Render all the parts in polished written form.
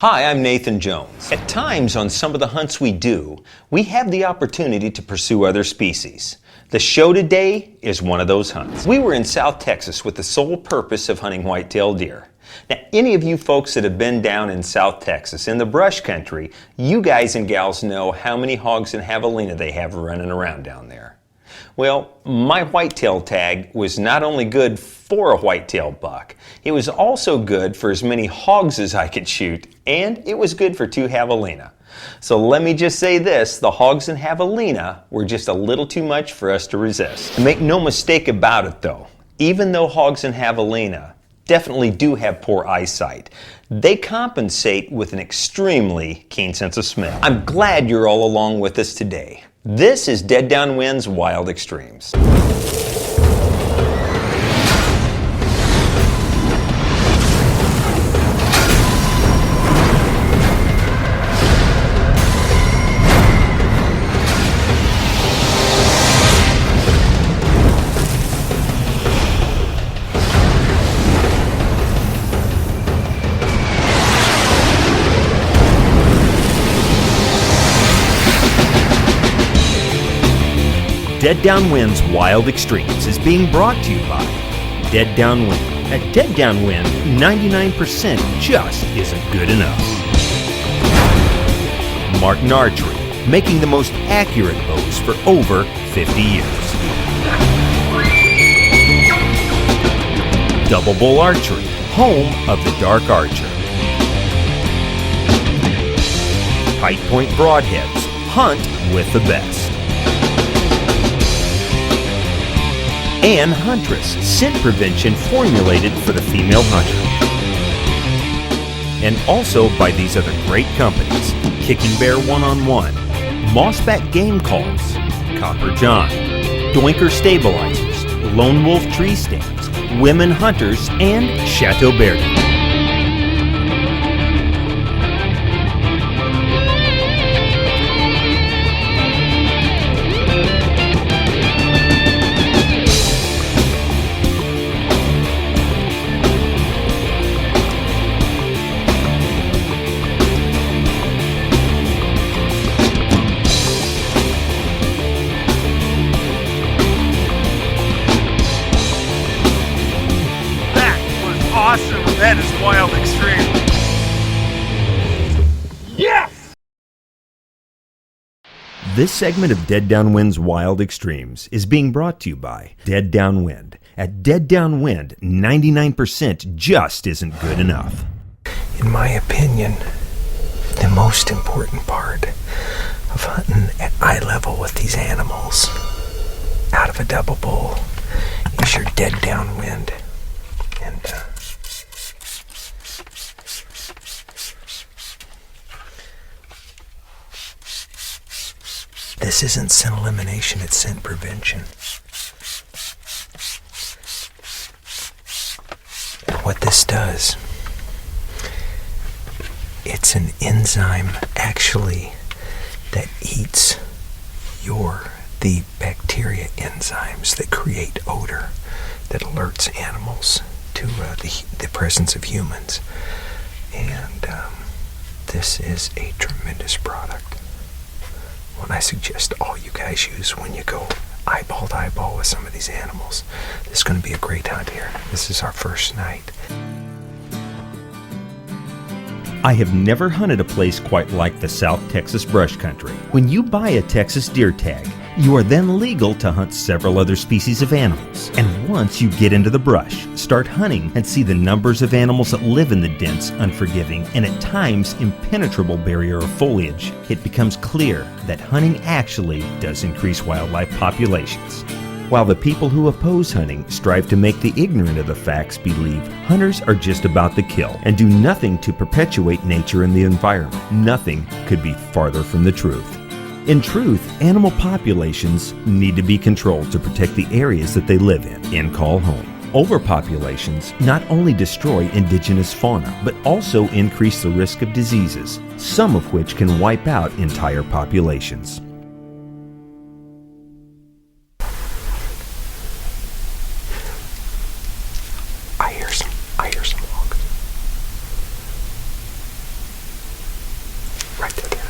Hi, I'm Nathan Jones. At times on some of the hunts we do, we have the opportunity to pursue other species. The show today is one of those hunts. We were in South Texas with the sole purpose of hunting white-tailed deer. Now, any of you folks that have been down in South Texas, in the brush country, you guys and gals know how many hogs and javelina they have running around down there. Well, my whitetail tag was not only good for a white-tailed buck, it was also good for as many hogs as I could shoot, and it was good for 2 javelina. So let me just say this, the hogs and javelina were just a little too much for us to resist. And make no mistake about it though, even though hogs and javelina definitely do have poor eyesight, they compensate with an extremely keen sense of smell. I'm glad you're all along with us today. This is Dead Downwind's Wild Extremes. Dead Downwind's Wild Extremes is being brought to you by Dead Downwind. At Dead Downwind, 99% just isn't good enough. Martin Archery, making the most accurate bows for over 50 years. Double Bull Archery, home of the Dark Archer. Height Point Broadheads, hunt with the best. And Huntress, scent prevention formulated for the female hunter. And also by these other great companies, Kicking Bear One-on-One, Mossback Game Calls, Copper John, Doinker Stabilizers, Lone Wolf Tree Stands, Women Hunters, and Chateau Berdy. Awesome, that is Wild Extreme. Yes! This segment of Dead Downwind's Wild Extremes is being brought to you by Dead Downwind. At Dead Downwind, 99% just isn't good enough. In my opinion, the most important part of hunting at eye level with these animals out of a double bull is your dead downwind. And this isn't scent elimination, it's scent prevention. What this does, it's an enzyme actually that eats the bacteria enzymes that create odor, that alerts animals to the presence of humans. And this is a tremendous product. What I suggest all you guys use when you go eyeball to eyeball with some of these animals. This is going to be a great hunt here. This is our first night. I have never hunted a place quite like the South Texas brush country. When you buy a Texas deer tag, you are then legal to hunt several other species of animals. And once you get into the brush, start hunting and see the numbers of animals that live in the dense, unforgiving, and at times impenetrable barrier of foliage, it becomes clear that hunting actually does increase wildlife populations. While the people who oppose hunting strive to make the ignorant of the facts believe hunters are just about the kill and do nothing to perpetuate nature and the environment, nothing could be farther from the truth. In truth, animal populations need to be controlled to protect the areas that they live in and call home. Overpopulations not only destroy indigenous fauna, but also increase the risk of diseases, some of which can wipe out entire populations. I hear some hogs. Right there.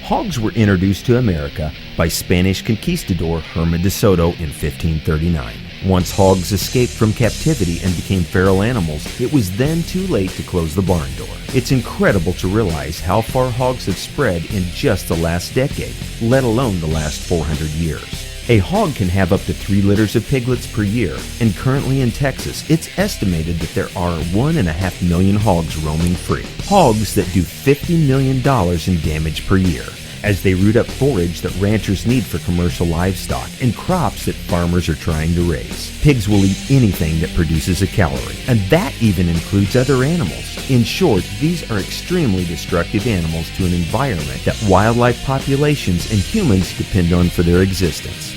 Hogs were introduced to America by Spanish conquistador Herman de Soto in 1539. Once hogs escaped from captivity and became feral animals, it was then too late to close the barn door. It's incredible to realize how far hogs have spread in just the last decade, let alone the last 400 years. A hog can have up to 3 litters of piglets per year, and currently in Texas, it's estimated that there are 1.5 million hogs roaming free. Hogs that do $50 million in damage per year, as they root up forage that ranchers need for commercial livestock and crops that farmers are trying to raise. Pigs will eat anything that produces a calorie, and that even includes other animals. In short, these are extremely destructive animals to an environment that wildlife populations and humans depend on for their existence.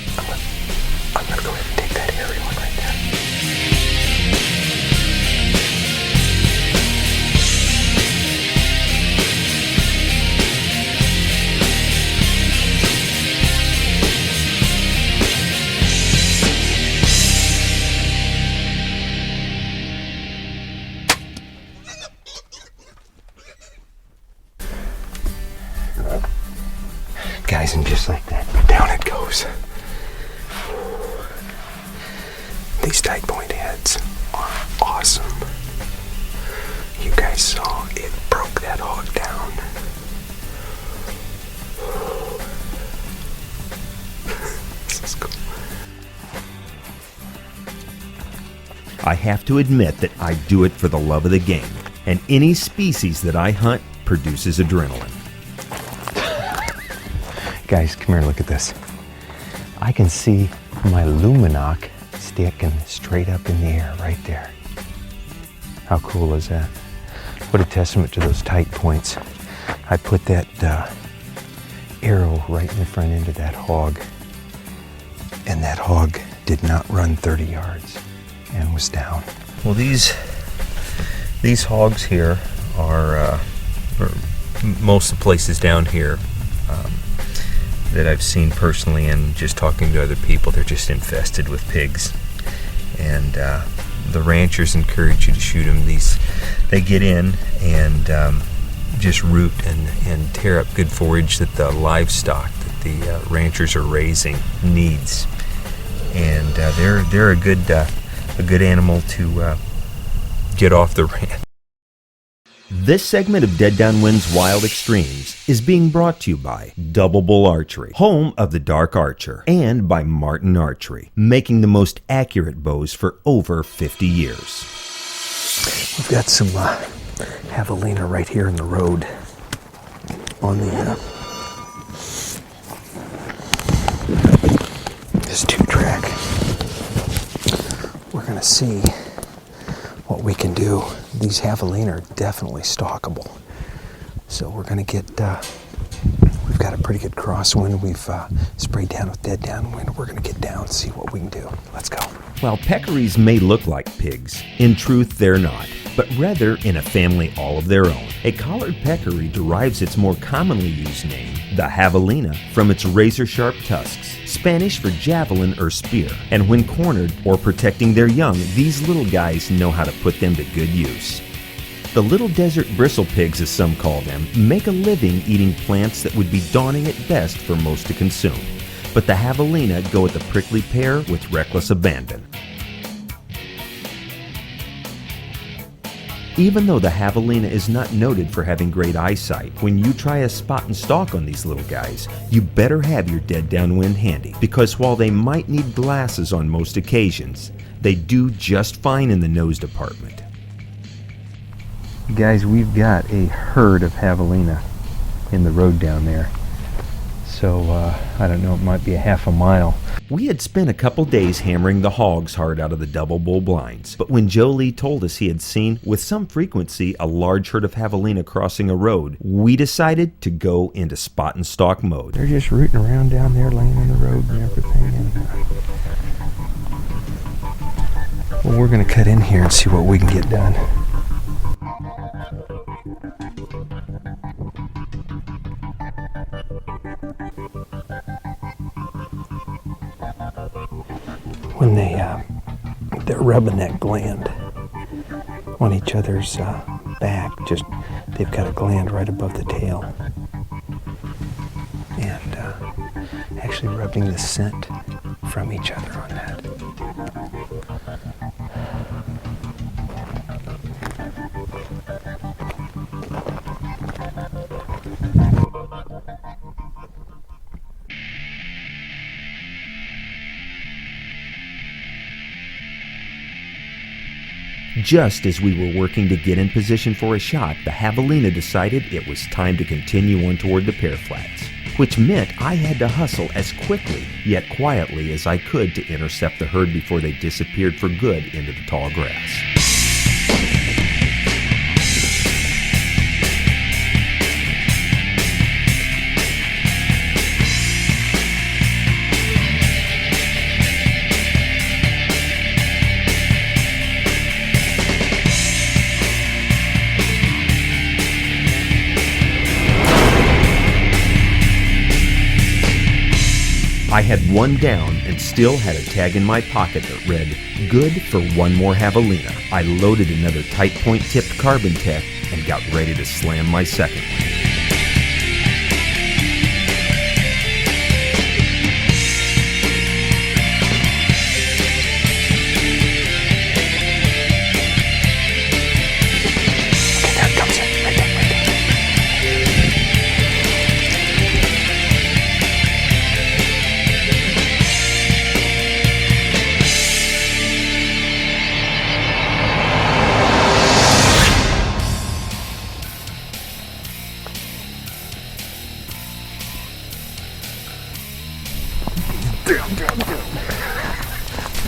I'm gonna go ahead and take that hairy one right there. Guys, and just like that, down it goes. These tight point heads are awesome. You guys saw it broke that hog down. This is cool. I have to admit that I do it for the love of the game, and any species that I hunt produces adrenaline. Guys, come here, look at this. I can see my Luminoc sticking straight up in the air right there. How cool is that? What a testament to those tight points. I put that arrow right in the front end of that hog, and that hog did not run 30 yards and was down. Well, these hogs here are, or most of the places down here that I've seen personally and just talking to other people, they're just infested with pigs. And the ranchers encourage you to shoot them. They get in and just root and tear up good forage that the livestock that the ranchers are raising needs. And they're a good animal to get off the ranch. This segment of Dead Downwind's Wild Extremes is being brought to you by Double Bull Archery, home of the Dark Archer, and by Martin Archery, making the most accurate bows for over 50 years. We've got some javelina right here in the road on the this 2-track. We're gonna see what we can do. These javelina are definitely stalkable. So we're gonna get, we've got a pretty good crosswind. We've sprayed down with dead downwind. We're gonna get down and see what we can do. Let's go. While peccaries may look like pigs, in truth they're not, but rather in a family all of their own. A collared peccary derives its more commonly used name, the javelina, from its razor-sharp tusks, Spanish for javelin or spear, and when cornered or protecting their young, these little guys know how to put them to good use. The little desert bristle pigs, as some call them, make a living eating plants that would be daunting at best for most to consume. But the javelina go at the prickly pear with reckless abandon. Even though the javelina is not noted for having great eyesight, when you try a spot and stalk on these little guys, you better have your dead downwind handy, because while they might need glasses on most occasions, they do just fine in the nose department. Guys, we've got a herd of javelina in the road down there. So, I don't know, it might be a half a mile. We had spent a couple days hammering the hogs hard out of the double bull blinds, but when Joe Lee told us he had seen, with some frequency, a large herd of javelina crossing a road, we decided to go into spot and stalk mode. They're just rooting around down there, laying on the road and everything. And, well, we're going to cut in here and see what we can get done. When they're rubbing that gland on each other's back, just they've got a gland right above the tail. And actually rubbing the scent from each other on that. Just as we were working to get in position for a shot, the Javelina decided it was time to continue on toward the pear flats, which meant I had to hustle as quickly yet quietly as I could to intercept the herd before they disappeared for good into the tall grass. I had one down and still had a tag in my pocket that read, "Good for one more Javelina." I loaded another tight point tipped carbon tech and got ready to slam my second one.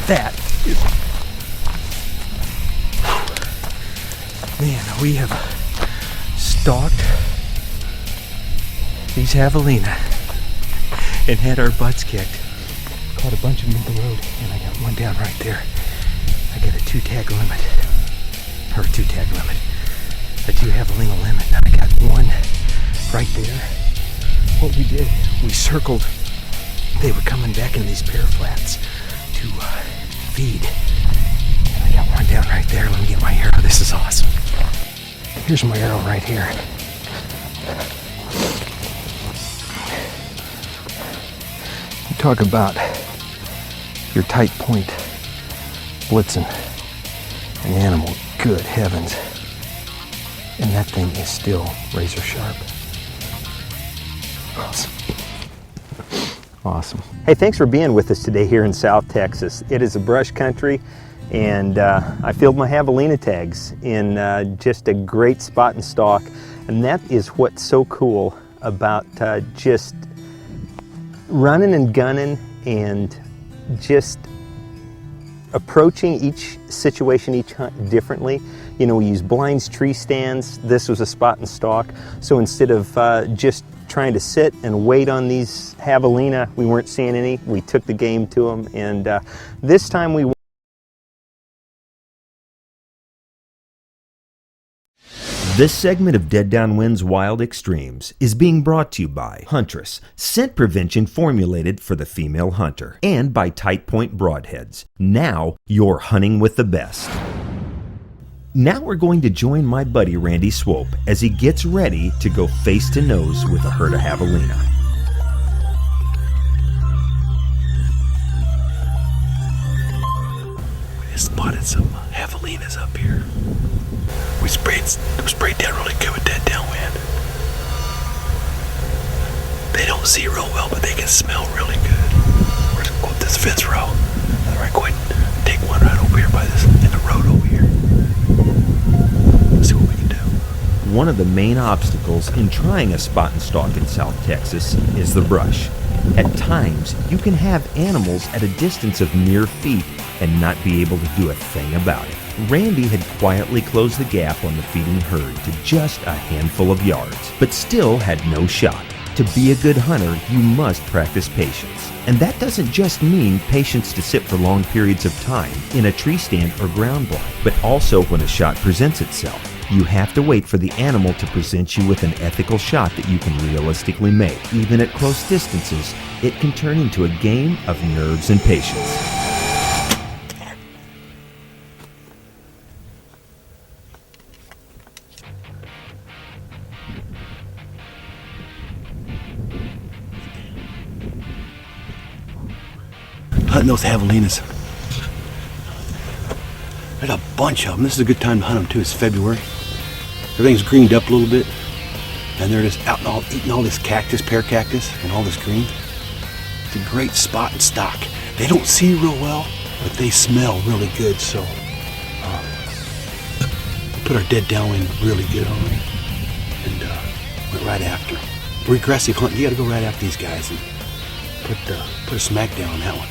That is... Man, we have stalked these Javelina and had our butts kicked. Caught a bunch of them in the road, and I got one down right there. I got a 2-tag limit. Or 2-tag limit. A 2 Javelina limit. And I got one right there. What we did, we circled. They were coming back into these pear flats to feed. And I got one down right there. Let me get my arrow. This is awesome. Here's my arrow right here. You talk about your tight point blitzing an animal. Good heavens. And that thing is still razor sharp. Awesome. Awesome. Hey, thanks for being with us today here in South Texas. It is a brush country, and I filled my Javelina tags in just a great spot and stalk, and that is what's so cool about just running and gunning and just approaching each situation, each hunt differently. You know, we use blinds, tree stands. This was a spot and stalk, so instead of just trying to sit and wait on these Javelina, we weren't seeing any. We took the game to them, and this time we... This segment of Dead Downwind's Wild Extremes is being brought to you by Huntress, scent prevention formulated for the female hunter, and by Tight Point Broadheads. Now you're hunting with the best. Now we're going to join my buddy Randy Swope as he gets ready to go face to nose with a herd of Javelina. We just spotted some Javelinas up here. We sprayed down really good with that downwind. They don't see real well, but they can smell really good. We're just go up this fence row. And we're going to take one right over here by this in the road over here. Let's see what we can do. One of the main obstacles in trying a spot and stalk in South Texas is the brush. At times, you can have animals at a distance of mere feet and not be able to do a thing about it. Randy had quietly closed the gap on the feeding herd to just a handful of yards, but still had no shot. To be a good hunter, you must practice patience. And that doesn't just mean patience to sit for long periods of time in a tree stand or ground blind, but also when a shot presents itself. You have to wait for the animal to present you with an ethical shot that you can realistically make. Even at close distances, it can turn into a game of nerves and patience. hunting those javelinas. There's a bunch of them. This is a good time to hunt them too. It's February. Everything's greened up a little bit, and they're just out and all, eating all this cactus, pear cactus, and all this green. It's a great spot and stock. They don't see real well, but they smell really good. So we put our dead downwind really good on them, and went right after. Regressive hunting. You got to go right after these guys and put a smack down on that one.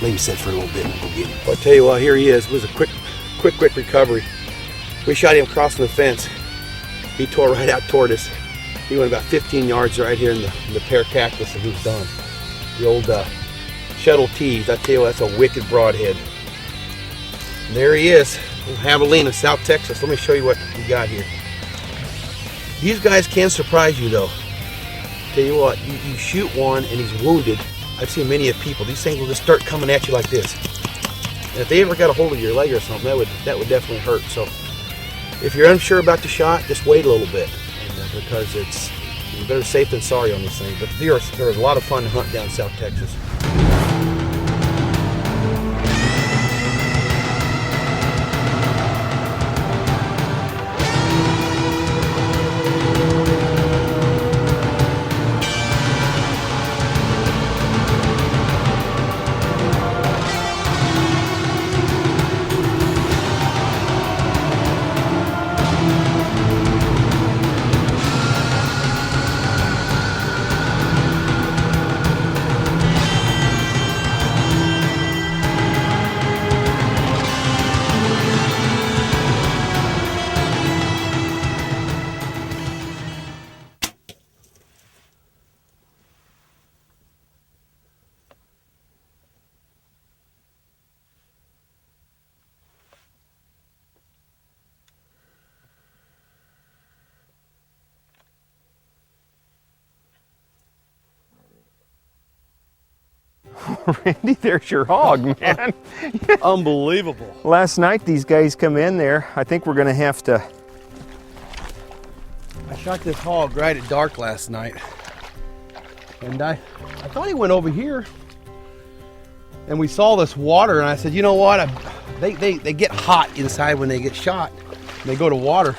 Let him sit for a little bit and then go get him. Well, I'll tell you what, here he is. It was a quick recovery. We shot him crossing the fence. He tore right out toward us. He went about 15 yards right here in the pear cactus that he's done. The old shuttle tees. I tell you what, that's a wicked broadhead. And there he is, in Javelina, South Texas. Let me show you what we got here. These guys can surprise you though. Tell you what, you shoot one and he's wounded. I've seen many of people. These things will just start coming at you like this. And if they ever got a hold of your leg or something, that would definitely hurt. So if you're unsure about the shot, just wait a little bit, because it's better safe than sorry on these things. But they're a lot of fun to hunt down South Texas. Randy, there's your hog, man. Unbelievable. Last night these guys come in there. I think we're gonna have to. I shot this hog right at dark last night, and I thought he went over here, and we saw this water, and I said, you know what? They get hot inside when they get shot. And they go to water,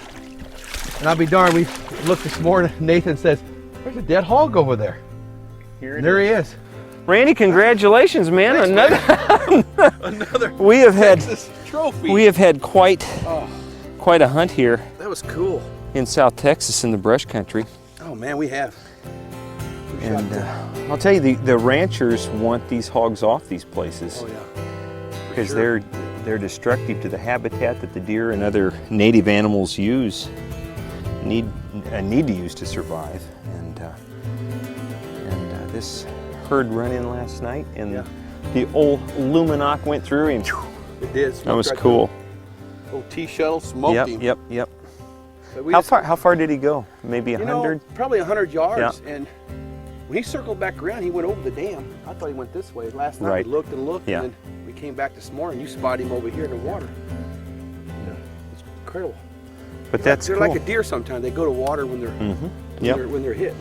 and I'll be darned. We looked this morning. Nathan says, "There's a dead hog over there." There he is. Randy, congratulations, man! Thanks, Another. We have Texas trophy. We have had quite a hunt here That was cool. in South Texas in the brush country. Oh man, we have. And I'll tell you, the ranchers want these hogs off these places Oh yeah. because sure. they're destructive to the habitat that the deer and other native animals need to use to survive. And this herd run in last night, and the old Luminok went through and It did. that was cool. Old T shuttle smoked him. Yep. But we How far did he go? Maybe 100? Probably 100 yards. Yeah. And when he circled back around, he went over the dam. I thought he went this way. Last night Right. we looked and looked, Yeah. and then we came back this morning. You spotted him over here in the water. It's incredible. But that's They're cool. like a deer sometimes. They go to water when they're when they're hit.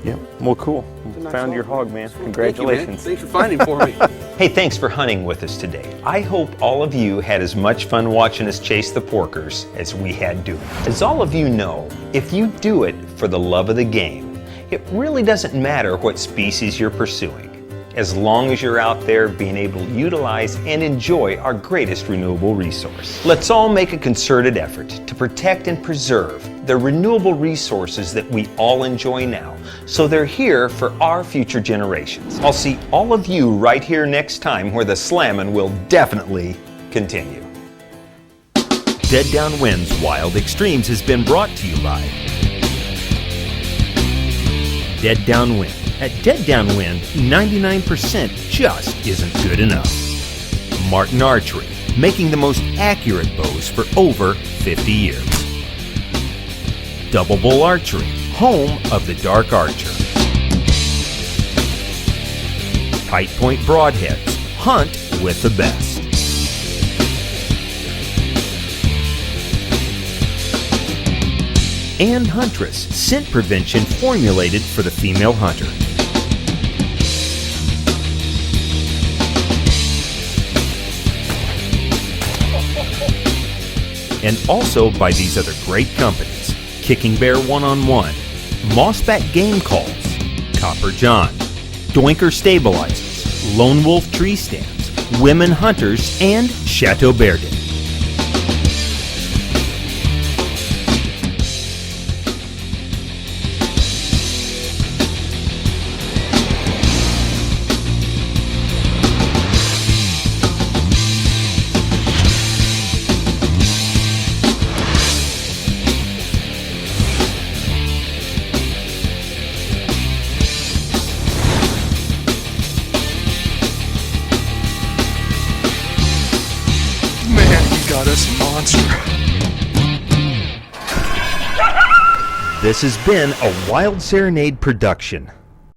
Yep. Well, cool. It's a nice Found your hog, hog, man. Thank you, Congratulations. Thanks for finding him for me. Hey, thanks for hunting with us today. I hope all of you had as much fun watching us chase the porkers as we had doing it. As all of you know, if you do it for the love of the game, it really doesn't matter what species you're pursuing, as long as you're out there being able to utilize and enjoy our greatest renewable resource. Let's all make a concerted effort to protect and preserve the renewable resources that we all enjoy now, so they're here for our future generations. I'll see all of you right here next time, where the slammin' will definitely continue. Dead Downwind's Wild Extremes has been brought to you by Dead Downwind. At Dead Downwind, 99% just isn't good enough. Martin Archery, making the most accurate bows for over 50 years. Double Bull Archery, home of the Dark Archer. Tight Point Broadheads, hunt with the best. And Huntress, scent prevention formulated for the female hunter. and also by these other great companies: Kicking Bear One-on-One, Mossback Game Calls, Copper John, Doinker Stabilizers, Lone Wolf Tree Stands, Women Hunters, and Chateau Berdin. Man, he got us a monster. This has been a Wild Serenade production.